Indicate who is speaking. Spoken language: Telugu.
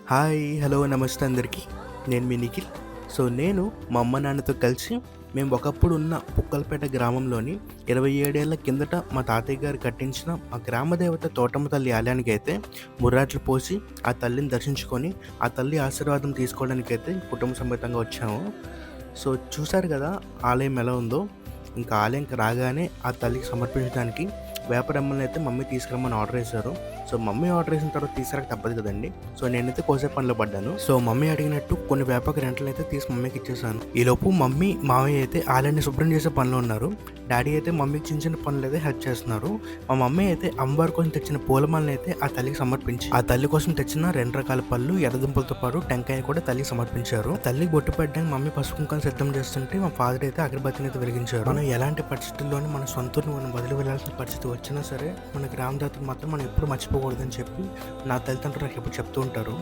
Speaker 1: హాయ్! హలో! నమస్తే అందరికీ. నేను మీ నిఖిల్. నేను మా అమ్మ, నాన్నతో కలిసి మేము ఒకప్పుడు ఉన్న పుక్కలపేట గ్రామంలోని 27 ఏళ్ల కిందట మా తాతయ్య గారు కట్టించిన మా గ్రామ దేవత తోటమ్మ తల్లి ఆలయానికైతే ముర్రాట్లు పోసి, ఆ తల్లిని దర్శించుకొని, ఆ తల్లి ఆశీర్వాదం తీసుకోవడానికైతే కుటుంబ సమేతంగా వచ్చాము. చూసారు కదా ఆలయం ఎలా ఉందో. ఇంకా ఆలయంకి రాగానే ఆ తల్లికి సమర్పించడానికి వేపరెమ్మలనైతే మమ్మీ తీసుకురమ్మని ఆర్డర్ చేశారు. మమ్మీ ఆర్డర్ చేసిన తర్వాత తీసుకురాక తప్పదు కదండీ. నేనైతే కోసే పనిలో పడ్డాను. మమ్మీ అడిగినట్టు కొన్ని వేపక రెంటలైతే తీసి మమ్మీకి ఇచ్చేసాను. ఈలోపు మమ్మీ, మావయ్య అయితే ఆలయాన్ని శుభ్రం చేసే పనిలో ఉన్నారు. డాడీ అయితే మమ్మీకి చిన్న చిన్న పనులు అయితే హెల్ప్ చేస్తున్నారు. మా మమ్మీ అయితే అమ్మవారి కోసం తెచ్చిన పూలమాలను అయితే ఆ తల్లికి సమర్పించి, ఆ తల్లి కోసం తెచ్చిన 2 రకాల పళ్ళు, ఎర్రదుంపలతో పాటు టెంకాయ కూడా తల్లికి సమర్పించారు. తల్లికి బొట్టు పెట్టడానికి మమ్మీ పసుపు కుంకాలు సిద్ధం చేస్తుంటే మా ఫాదర్ అయితే అగరబత్తిని అయితే వెలిగించారు. మనం ఎలాంటి పరిస్థితుల్లోనే మన సొంత ఊరిని మనం వదిలి వెళ్లాల్సిన పరిస్థితి వచ్చినా సరే, మన గ్రామ దేవతను మాత్రం మనం ఎప్పుడు మర్చిపోకూడదని చెప్పి నా తల్లిదండ్రులు నాకు ఎప్పుడు చెప్తూ ఉంటారు.